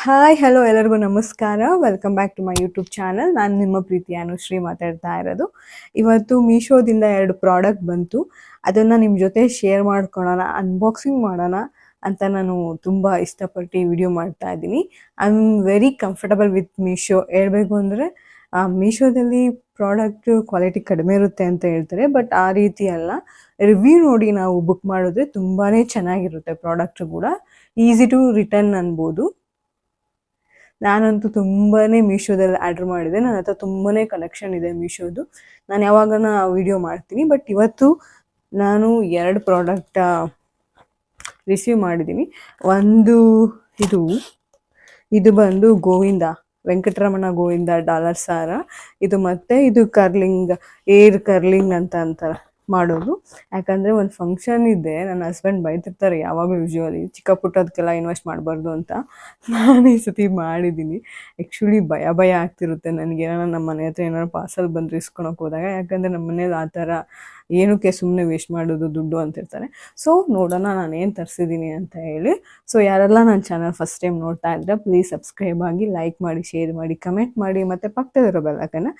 Hi hello ಎಲ್ಲರಿಗೂ ನಮಸ್ಕಾರ. Welcome back to my YouTube channel. ನಾನು ನಿಮ್ಮ ಪ್ರೀತಿ ಅನುಶ್ರೀ ಮಾತಾಡ್ತಾ ಇರೋದು. ಇವತ್ತು ಮೀಶೋದಿಂದ 2 ಪ್ರಾಡಕ್ಟ್ ಬಂತು. ಅದನ್ನು ನಿಮ್ಮ ಜೊತೆ ಶೇರ್ ಮಾಡ್ಕೊಳ್ಳೋಣ, ಅನ್ಬಾಕ್ಸಿಂಗ್ ಮಾಡೋಣ ಅಂತ ನಾನು ತುಂಬ ಇಷ್ಟಪಟ್ಟು ವಿಡಿಯೋ ಮಾಡ್ತಾ ಇದ್ದೀನಿ. I am very comfortable with Meesho. ಹೇಳಬೇಕು ಅಂದರೆ ಮೀಶೋದಲ್ಲಿ ಪ್ರಾಡಕ್ಟ್ ಕ್ವಾಲಿಟಿ ಕಡಿಮೆ ಇರುತ್ತೆ ಅಂತ ಹೇಳ್ತಾರೆ, ಬಟ್ ಆ ರೀತಿ ಅಲ್ಲ. ರಿವ್ಯೂ ನೋಡಿ ನಾವು ಬುಕ್ ಮಾಡಿದ್ರೆ ತುಂಬಾ ಚೆನ್ನಾಗಿರುತ್ತೆ. ಪ್ರಾಡಕ್ಟ್ ಕೂಡ ಈಸಿ ಟು ರಿಟರ್ನ್ ಅನ್ಬೋದು. ನಾನಂತೂ ತುಂಬಾ ಮೀಶೋದಲ್ಲಿ ಆರ್ಡ್ರ್ ಮಾಡಿದೆ. ನನ್ನ ಹತ್ರ ತುಂಬಾ ಕಲೆಕ್ಷನ್ ಇದೆ ಮೀಶೋದು. ನಾನು ಯಾವಾಗನ ವಿಡಿಯೋ ಮಾಡ್ತೀನಿ, ಬಟ್ ಇವತ್ತು ನಾನು 2 ಪ್ರಾಡಕ್ಟ್ ರಿಸೀವ್ ಮಾಡಿದ್ದೀನಿ. ಒಂದು ಇದು ಬಂದು ಗೋವಿಂದ ವೆಂಕಟರಮಣ ಗೋವಿಂದ ಡಾಲರ್ ಸಾರ. ಇದು ಮತ್ತೆ ಇದು ಕರ್ಲಿಂಗ್, ಏರ್ ಕರ್ಲಿಂಗ್ ಅಂತ ಅಂತಾರೆ ಮಾಡೋದು. ಯಾಕಂದರೆ ಒಂದು ಫಂಕ್ಷನ್ ಇದೆ, ನನ್ನ ಹಸ್ಬೆಂಡ್ ಬೈತಿರ್ತಾರೆ ಯಾವಾಗಲೂ ಯೂಶ್ವಲಿ ಚಿಕ್ಕ ಪುಟ್ಟದಕ್ಕೆಲ್ಲ ಇನ್ವೆಸ್ಟ್ ಮಾಡಬಾರ್ದು ಅಂತ. ನಾನು ಈ ಸತಿ ಮಾಡಿದ್ದೀನಿ. ಆ್ಯಕ್ಚುಲಿ ಭಯ ಆಗ್ತಿರುತ್ತೆ ನನಗೆ, ನಮ್ಮ ಮನೆ ಹತ್ರ ಏನಾದ್ರು ಪಾರ್ಸಲ್ ಬಂದು ಇಸ್ಕೊಳಕ್ಕೆ ಹೋದಾಗ. ಯಾಕಂದರೆ ನಮ್ಮ ಮನೇಲಿ ಆ ಥರ ಏನಕ್ಕೆ ಸುಮ್ಮನೆ ವೇಸ್ಟ್ ಮಾಡೋದು ದುಡ್ಡು ಅಂತಿರ್ತಾರೆ. ಸೊ ನೋಡೋಣ ನಾನು ಏನು ತರಿಸಿದ್ದೀನಿ ಅಂತ ಹೇಳಿ. ಸೊ ಯಾರೆಲ್ಲ ನನ್ನ ಚಾನಲ್ ಫಸ್ಟ್ ಟೈಮ್ ನೋಡ್ತಾ ಇದ್ದರೆ ಪ್ಲೀಸ್ ಸಬ್ಸ್ಕ್ರೈಬ್ ಆಗಿ, ಲೈಕ್ ಮಾಡಿ, ಶೇರ್ ಮಾಡಿ, ಕಮೆಂಟ್ ಮಾಡಿ, ಮತ್ತು ಪಕ್ಕದಲ್ಲಿರೋ ಬೆಲ್ಲೈಕನ್ನ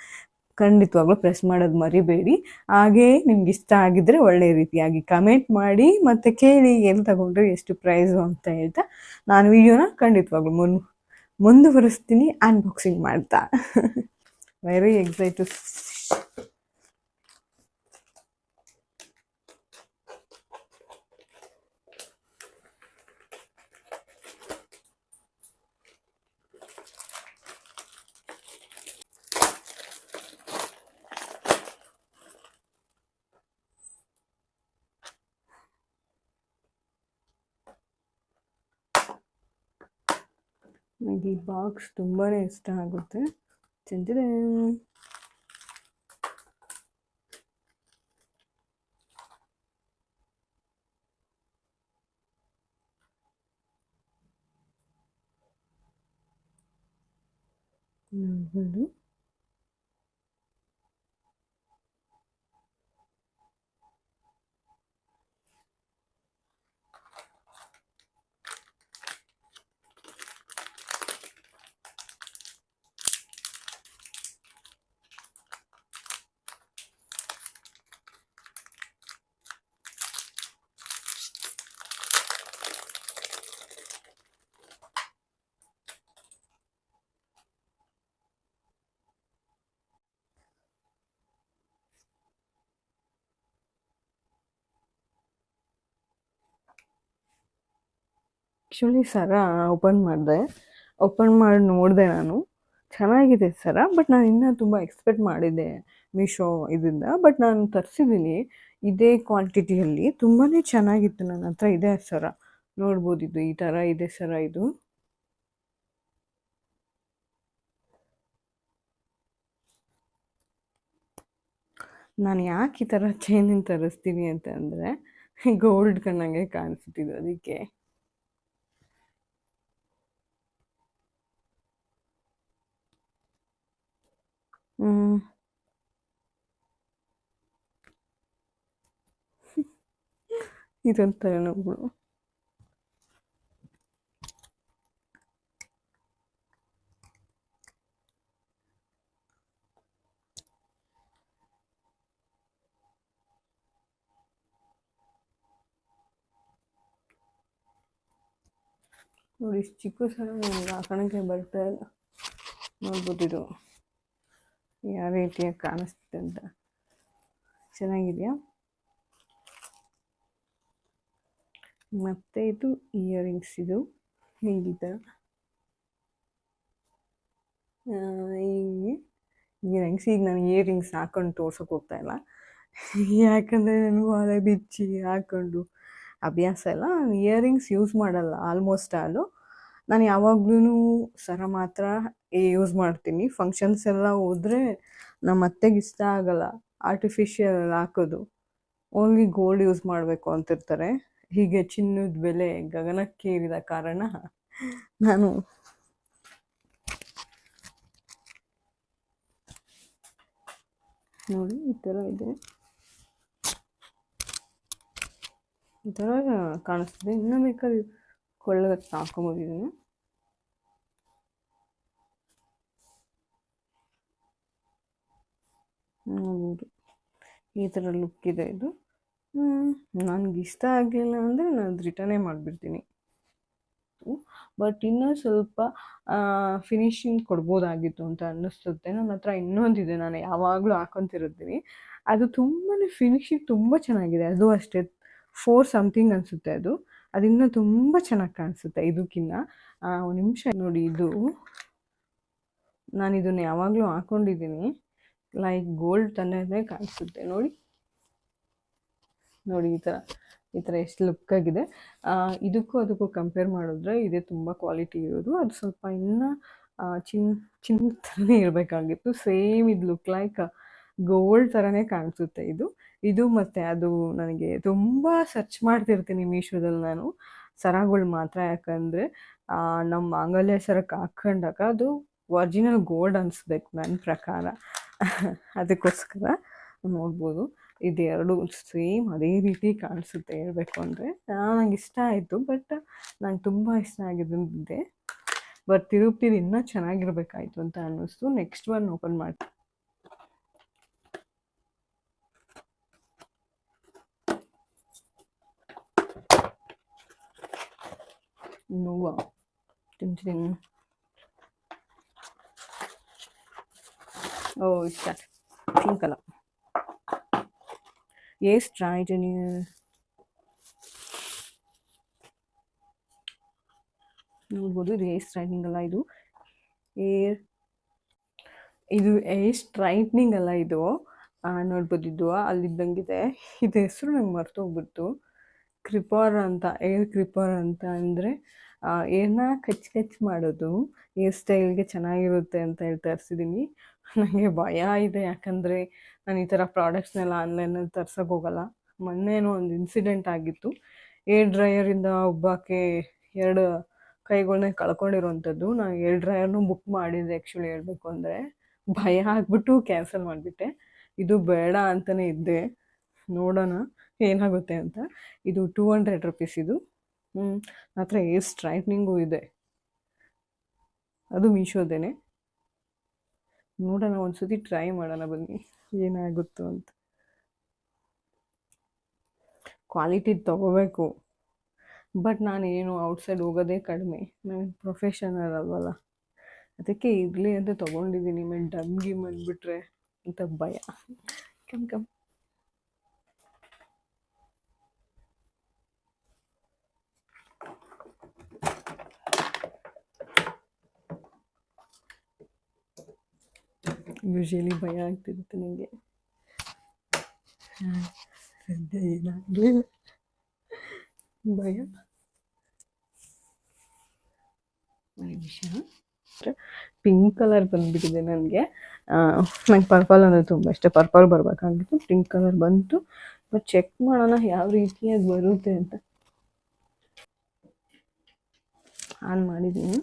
ಖಂಡಿತವಾಗ್ಲೂ ಪ್ರೆಸ್ ಮಾಡೋದು ಮರಿಬೇಡಿ. ಹಾಗೇ ನಿಮ್ಗೆ ಇಷ್ಟ ಆಗಿದ್ದರೆ ಒಳ್ಳೆ ರೀತಿಯಾಗಿ ಕಮೆಂಟ್ ಮಾಡಿ ಮತ್ತು ಕೇಳಿ ಎಲ್ಲಿ ತಗೊಂಡ್ರೆ ಎಷ್ಟು ಪ್ರೈಸು ಅಂತ ಹೇಳ್ತಾ ನಾನು ವಿಡಿಯೋನ ಖಂಡಿತವಾಗ್ಲೂ ಮುಂದುವರಿಸ್ತೀನಿ ಅನ್ಬಾಕ್ಸಿಂಗ್ ಮಾಡ್ತಾ. Very excited. ನನಗೆ ಈ ಬಾಕ್ಸ್ ತುಂಬಾ ಇಷ್ಟ ಆಗುತ್ತೆ. ಚೆಂದಿದೆ. ನೋಡ್ಬೋದು. ಆ್ಯಕ್ಚುಲಿ ಸರ ಓಪನ್ ಮಾಡಿ ನೋಡಿದೆ ನಾನು. ಚೆನ್ನಾಗಿದೆ ಸರ, ಬಟ್ ನಾನು ಇನ್ನೂ ತುಂಬ ಎಕ್ಸ್ಪೆಕ್ಟ್ ಮಾಡಿದ್ದೆ ಮೀಶೋ ಇದರಿಂದ. ಬಟ್ ನಾನು ತರಿಸಿದ್ದೀನಿ ಇದೇ ಕ್ವಾಂಟಿಟಿಯಲ್ಲಿ. ತುಂಬಾ ಚೆನ್ನಾಗಿತ್ತು. ನನ್ನ ಹತ್ರ ಇದೆ ಸರ, ನೋಡ್ಬೋದು. ಇದು ಈ ಥರ ಇದೆ ಸರ. ಇದು ನಾನು ಯಾಕೆ ಈ ಥರ ಚೈನಿನ ತರಿಸ್ತೀನಿ ಅಂತಂದರೆ ಗೋಲ್ಡ್ ಕಣ್ಣಂಗೆ ಕಾಣಿಸ್ತಿದ್ದು ಅದಕ್ಕೆ. ಇದೊಂದು ತಲೆನೋವುಗಳು. ನೋಡಿ, ಇಷ್ಟು ಚಿಕ್ಕ ಸರ ನನಗೆ ಹಾಕೋಣಕ್ಕೆ ಬರ್ತಾ ಇಲ್ಲ. ನೋಡ್ಬೋದು ಇದು ಯಾವ ರೀತಿಯಾಗಿ ಕಾಣಿಸ್ತಿದೆ ಅಂತ. ಚೆನ್ನಾಗಿದೆಯಾ? ಮತ್ತು ಇದು ಇಯರಿಂಗ್ಸ್. ಇದು ಈ ಥರ ಇಯರಿಂಗ್ಸ್. ಈಗ ನಾನು ಇಯರಿಂಗ್ಸ್ ಹಾಕೊಂಡು ತೋರ್ಸೋಕೆ ಹೋಗ್ತಾಯಿಲ್ಲ, ಯಾಕಂದರೆ ನನಗೂ ಅದೇ ಬಿಚ್ಚಿ ಹಾಕ್ಕೊಂಡು ಅಭ್ಯಾಸ ಇಲ್ಲ. ನಾನು ಇಯರಿಂಗ್ಸ್ ಯೂಸ್ ಮಾಡಲ್ಲ ಆಲ್ಮೋಸ್ಟ್ ಆಲು. ನಾನು ಯಾವಾಗ್ಲೂ ಸರ ಮಾತ್ರ ಯೂಸ್ ಮಾಡ್ತೀನಿ. ಫಂಕ್ಷನ್ಸ್ ಎಲ್ಲ ಹೋದರೆ ನಮ್ಮ ಅತ್ತೆಗೆ ಇಷ್ಟ ಆಗಲ್ಲ ಆರ್ಟಿಫಿಷಿಯಲ್ ಹಾಕೋದು. ಓನ್ಲಿ ಗೋಲ್ಡ್ ಯೂಸ್ ಮಾಡಬೇಕು ಅಂತಿರ್ತಾರೆ. ಹೀಗೆ ಚಿನ್ನದ ಬೆಲೆ ಗಗನಕ್ಕೇರಿದ ಕಾರಣ ನಾನು ನೋಡಿ ಈ ಥರ ಇದೆ. ಈ ಥರ ಕಾಣಿಸ್ತಿದೆ. ಇನ್ನೂ ಬೇಕಾದ್ರೆ ಕೊಳ್ಳಕ್ಕೆ ಹಾಕೊಂಬೋದಿದ್ದೀನಿ. ನೋಡ್ಬೋದು ಈ ಥರ ಲುಕ್ ಇದೆ ಇದು. ನನಗೆ ಇಷ್ಟ ಆಗಲಿಲ್ಲ ಅಂದರೆ ನಾನು ರಿಟರ್ನೇ ಮಾಡಿಬಿಡ್ತೀನಿ. ಬಟ್ ಇನ್ನೂ ಸ್ವಲ್ಪ ಫಿನಿಶಿಂಗ್ ಕೊಡ್ಬೋದಾಗಿತ್ತು ಅಂತ ಅನ್ನಿಸುತ್ತೆ. ನನ್ನ ಹತ್ರ ಇನ್ನೊಂದಿದೆ, ನಾನು ಯಾವಾಗಲೂ ಹಾಕೊತಿರ್ತೀನಿ. ಅದು ತುಂಬಾ ಫಿನಿಶಿಂಗ್ ತುಂಬ ಚೆನ್ನಾಗಿದೆ. ಅದು ಅಷ್ಟೇ 4 ಸಮಥಿಂಗ್ ಅನಿಸುತ್ತೆ ಅದು. ಅದಿನ್ನೂ ತುಂಬ ಚೆನ್ನಾಗಿ ಕಾಣಿಸುತ್ತೆ ಇದಕ್ಕಿಂತ. ಒಂದು ನಿಮಿಷ ನೋಡಿ, ಇದು ನಾನು ಇದನ್ನು ಯಾವಾಗಲೂ ಹಾಕ್ಕೊಂಡಿದ್ದೀನಿ. ಲೈಕ್ ಗೋಲ್ಡ್ ಥರನೇ ಕಾಣಿಸುತ್ತೆ ನೋಡಿ. ನೋಡಿ ಈ ಥರ ಎಷ್ಟು ಲುಕ್ಕಾಗಿದೆ. ಇದಕ್ಕೂ ಅದಕ್ಕೂ ಕಂಪೇರ್ ಮಾಡಿದ್ರೆ ಇದೇ ತುಂಬ ಕ್ವಾಲಿಟಿ ಇರೋದು. ಅದು ಸ್ವಲ್ಪ ಇನ್ನೂ ಚಿನ್ನ ಥರನೇ ಇರಬೇಕಾಗಿತ್ತು. ಸೇಮ್ ಇದು ಲುಕ್ ಲೈಕ್ ಗೋಲ್ಡ್ ಥರನೇ ಕಾಣಿಸುತ್ತೆ ಇದು ಮತ್ತು ಅದು ನನಗೆ ತುಂಬ ಸರ್ಚ್ ಮಾಡ್ತಿರ್ತೀನಿ ಮೀಶೋದಲ್ಲಿ ನಾನು ಸರಗಳು ಮಾತ್ರ. ಯಾಕಂದರೆ ನಮ್ಮ ಮಾಂಗಲ್ಯ ಸರಕ್ಕೆ ಹಾಕ್ಕೊಂಡಾಗ ಅದು ಒರಿಜಿನಲ್ ಗೋಲ್ಡ್ ಅನಿಸ್ಬೇಕು ನನ್ನ ಪ್ರಕಾರ. ಅದಕ್ಕೋಸ್ಕರ ನೋಡ್ಬೋದು ಇದೆರಡು ಸೇಮ್ ಅದೇ ರೀತಿ ಕಾಣಿಸುತ್ತೆ ಹೇಳಬೇಕು ಅಂದರೆ. ನಂಗೆ ಇಷ್ಟ ಆಯಿತು, ಬಟ್ ನಂಗೆ ತುಂಬ ಇಷ್ಟ ಆಗಿದ್ದಿದೆ. ಬಟ್ ತಿರುಪ್ತಿದು ಇನ್ನೂ ಚೆನ್ನಾಗಿರ್ಬೇಕಾಯ್ತು ಅಂತ ಅನ್ನಿಸ್ತು. ನೆಕ್ಸ್ಟ್ ಒನ್ ಓಪನ್ ಮಾಡ್ತೀನಿ. ನೋವಾ ತಿಂತೀನಿ. ಓ ಇಷ್ಟ pink colour. Yes, tried in ನೋಡ್ಬೋದು. ಇದು ಏರ್ ಸ್ಟ್ರೈಟ್ನಿಂಗ್ ಅಲ್ಲ, ಇದು ಏರ್ ಸ್ಟ್ರೈಟ್ನಿಂಗ್ ಅಲ್ಲ ಇದು. ನೋಡ್ಬೋದು, ಇದು ಅಲ್ಲಿದ್ದಂಗಿದೆ. ಇದು ಹೆಸರು ನಂಗೆ ಮರ್ತೋಗ್ಬಿಡ್ತು. ಕ್ರಿಪಾರ್ ಅಂತ, ಏರ್ ಕ್ರಿಪಾರ್ ಅಂತ. ಅಂದರೆ ಏರ್ನ ಕಚ್ ಮಾಡೋದು, ಏರ್ ಸ್ಟೈಲ್ಗೆ ಚೆನ್ನಾಗಿರುತ್ತೆ ಅಂತ ಹೇಳಿ ತರಿಸಿದ್ದೀನಿ. ನನಗೆ ಭಯ ಇದೆ, ಯಾಕಂದರೆ ನಾನು ಈ ಥರ ಪ್ರಾಡಕ್ಟ್ಸ್ನೆಲ್ಲ ಆನ್ಲೈನಲ್ಲಿ ತರ್ಸೋಕೆ ಹೋಗಲ್ಲ. ಮೊನ್ನೆನೋ ಒಂದು ಇನ್ಸಿಡೆಂಟ್ ಆಗಿತ್ತು. ಏರ್ ಡ್ರೈಯರಿಂದ ಒಬ್ಬಾಕೆ 2 ಕೈಗಳನ್ನ ಕಳ್ಕೊಂಡಿರೋವಂಥದ್ದು. ನಾನು ಏರ್ ಡ್ರೈಯರ್ನೂ ಬುಕ್ ಮಾಡಿದ್ದೆ ಆ್ಯಕ್ಚುಲಿ ಹೇಳಬೇಕು ಅಂದರೆ. ಭಯ ಆಗಿಬಿಟ್ಟು ಕ್ಯಾನ್ಸಲ್ ಮಾಡಿಬಿಟ್ಟೆ. ಇದು ಬೇಡ ಅಂತಲೇ ಇದ್ದೆ, ನೋಡೋಣ ಏನಾಗುತ್ತೆ ಅಂತ. ಇದು 200 ರುಪೀಸ್ ಇದು. ನನ್ನ ಹತ್ರ ಏರ್ ಸ್ಟ್ರೈಟ್ನಿಂಗು ಇದೆ, ಅದು ಮೀಶೋದೇನೆ. ನೋಡೋಣ, ಒಂದ್ಸತಿ ಟ್ರೈ ಮಾಡೋಣ ಬನ್ನಿ ಏನಾಗುತ್ತೋ ಅಂತ. ಕ್ವಾಲಿಟಿ ತೊಗೋಬೇಕು, ಬಟ್ ನಾನೇನು ಔಟ್ಸೈಡ್ ಹೋಗೋದೇ ಕಡಿಮೆ. ನಾನು ಪ್ರೊಫೆಷನಲ್ ಅಲ್ವಲ್ಲ, ಅದಕ್ಕೆ ಇರಲಿ ಅಂತ ತೊಗೊಂಡಿದ್ದೀನಿ. ಮೇಲೆ ಡಮ್ಗಿ ಬಂದುಬಿಟ್ರೆ ಅಂತ ಭಯ. ಕಮ್ ಯೂಶಲಿ ಭಯ ಆಗ್ತಿರುತ್ತೆ ನನಗೆ. ಸದ್ಯ ಏನಾಗಲಿಲ್ಲ, ಭಯ. ನಿಮಿಷ, ಪಿಂಕ್ ಕಲರ್ ಬಂದುಬಿಟ್ಟಿದೆ ನನಗೆ. ನಂಗೆ ಪರ್ಪಲ್ ಅಂದರೆ ತುಂಬ ಇಷ್ಟ. ಪರ್ಪಲ್ ಬರಬೇಕಾಗಿತ್ತು, ಪಿಂಕ್ ಕಲರ್ ಬಂತು. ಬಟ್ ಚೆಕ್ ಮಾಡೋಣ ಯಾವ ರೀತಿಯಾಗಿ ಬರುತ್ತೆ ಅಂತ. ಆನ್ ಮಾಡಿದ್ದೀನಿ.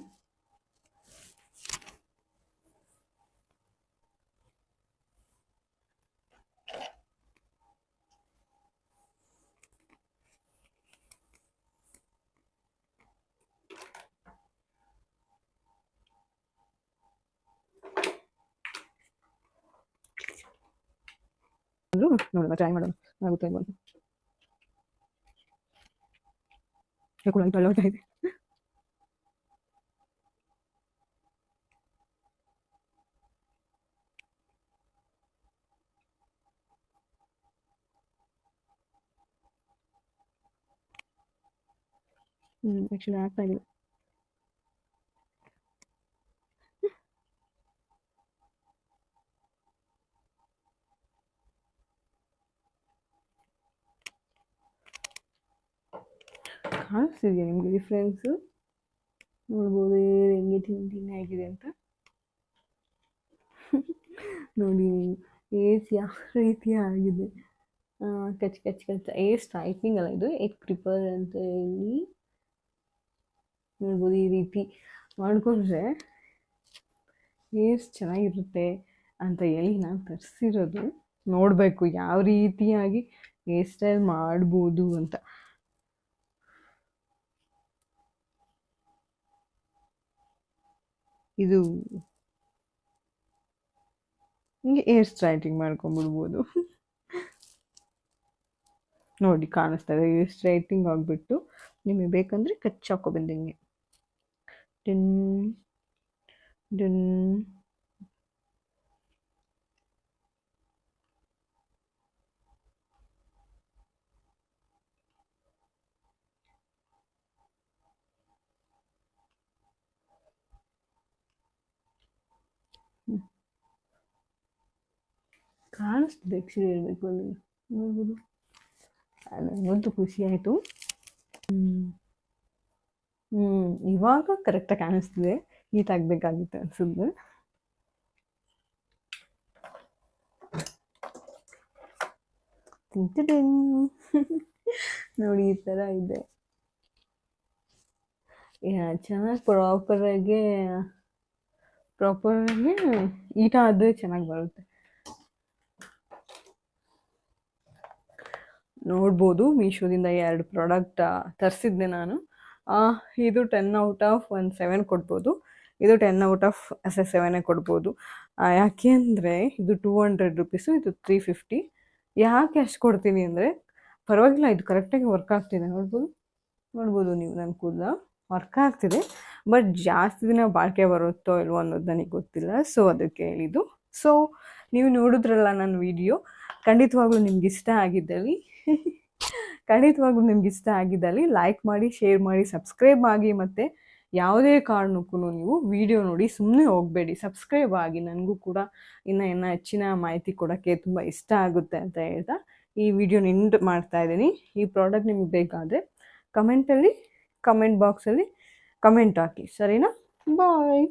ನೋಡೋಣ, ಟ್ರೈ ಮಾಡೋಣ ಆಗುತ್ತೆ ಬಂದು. ಯಾಕೋ ನಂಗೆ ತಳ್ಳೋಟ ಇದೆ. ಆ್ಯಕ್ಚುಲಿ ಆಗ್ತಾ ಇಲ್ಲ. ಕಾಣಿಸ್ತಿದೆಯಾ ನಿಮಗೆ ಡಿಫ್ರೆನ್ಸು? ನೋಡ್ಬೋದು ಹೆಂಗೆ ತಿಂಗ್ ಆಗಿದೆ ಅಂತ. ನೋಡಿ ಏಸ್ ಯಾವ ರೀತಿ ಆಗಿದೆ. ಕಚ್ ಏರ್ ಸ್ಟ್ರೈಟ್ನಿಂಗ್ ಅಲ್ಲ, ಇದು ಏರ್ ಕ್ರಿಪರ್ ಅಂತ ಹೇಳಿ. ನೋಡ್ಬೋದು ಈ ರೀತಿ ಮಾಡಿಕೊಂಡ್ರೆ ಏರ್ಸ್ ಚೆನ್ನಾಗಿರುತ್ತೆ ಅಂತ ಹೇಳಿ ನಾನು ತರಿಸಿರೋದು. ನೋಡಬೇಕು ಯಾವ ರೀತಿಯಾಗಿ ಹೇರ್ ಸ್ಟೈಲ್ ಮಾಡ್ಬೋದು ಅಂತ. ಇದು ಹಿಂಗೆ ಏರ್ ಸ್ಟ್ರೈಟಿಂಗ್ ಮಾಡ್ಕೊಂಬಿಡ್ಬೋದು. ನೋಡಿ ಕಾಣಿಸ್ತಾ ಇದೆ, ಏರ್ ಸ್ಟ್ರೈಟಿಂಗ್ ಆಗಿಬಿಟ್ಟು ನಿಮಗೆ ಬೇಕಂದರೆ ಕಚ್ ಹಾಕೊಬಂದು ಹಿಂಗೆ ಡಿನ್ ಡಿನ್. ಕಾಣಿಸ್ತಿದೆ ಆ್ಯಕ್ಚುಲಿ ಇರಬೇಕು ಅಲ್ಲಿ ನೋಡ್ಬೋದು. ನನಗಂತೂ ಖುಷಿ ಆಯಿತು. ಇವಾಗ ಕರೆಕ್ಟಾಗಿ ಕಾಣಿಸ್ತಿದೆ, ನೀಟಾಗಬೇಕಾಗಿತ್ತು ಅನ್ಸುತ್ತೆ. ನೋಡಿ ಈ ಥರ ಇದೆ. ಚೆನ್ನಾಗಿ ಪ್ರಾಪರಾಗಿ ಈಟ ಆದರೆ ಚೆನ್ನಾಗಿ ಬರುತ್ತೆ. ನೋಡ್ಬೋದು ಮೀಶೋದಿಂದ 2 ಪ್ರಾಡಕ್ಟ್ ತರಿಸಿದ್ದೆ ನಾನು. ಇದು 10/7 ಕೊಡ್ಬೋದು, ಇದು 10/7 ಕೊಡ್ಬೋದು. ಯಾಕೆ ಅಂದರೆ ಇದು 200 ರುಪೀಸು, ಇದು 350. ಯಾಕೆ ಅಷ್ಟು ಕೊಡ್ತೀನಿ ಅಂದರೆ ಪರವಾಗಿಲ್ಲ, ಇದು ಕರೆಕ್ಟಾಗಿ ವರ್ಕ್ ಆಗ್ತಿದೆ. ನೋಡ್ಬೋದು ನೀವು ನನ್ನ ಕೂದಲು ವರ್ಕ್ ಆಗ್ತಿದೆ. ಬಟ್ ಜಾಸ್ತಿ ದಿನ ಬಾಳಿಕೆ ಬರುತ್ತೋ ಇಲ್ವೋ ಅನ್ನೋದು ನನಗೆ ಗೊತ್ತಿಲ್ಲ, ಸೊ ಅದಕ್ಕೆ ಹೇಳಿದ್ದು. ಸೊ ನೀವು ನೋಡಿದ್ರಲ್ಲ ನನ್ನ ವಿಡಿಯೋ, ಖಂಡಿತವಾಗ್ಲೂ ನಿಮ್ಗೆ ಇಷ್ಟ ಆಗಿದ್ದಲ್ಲಿ ಲೈಕ್ ಮಾಡಿ, ಶೇರ್ ಮಾಡಿ, ಸಬ್ಸ್ಕ್ರೈಬ್ ಆಗಿ. ಮತ್ತು ಯಾವುದೇ ಕಾರಣಕ್ಕೂ ನೀವು ವಿಡಿಯೋ ನೋಡಿ ಸುಮ್ಮನೆ ಹೋಗಬೇಡಿ, ಸಬ್ಸ್ಕ್ರೈಬ್ ಆಗಿ. ನನಗೂ ಕೂಡ ಇನ್ನು ಹೆಚ್ಚಿನ ಮಾಹಿತಿ ಕೊಡೋಕ್ಕೆ ತುಂಬ ಇಷ್ಟ ಆಗುತ್ತೆ ಅಂತ ಹೇಳ್ತಾ ಈ ವಿಡಿಯೋನ ಎಂಡ್ ಮಾಡ್ತಾ ಇದ್ದೀನಿ. ಈ ಪ್ರಾಡಕ್ಟ್ ನಿಮ್ಗೆ ಬೇಕಾದರೆ ಕಮೆಂಟ್ ಬಾಕ್ಸಲ್ಲಿ ಕಮೆಂಟ್ ಹಾಕಿ, ಸರಿನಾ? ಬಾಯ್.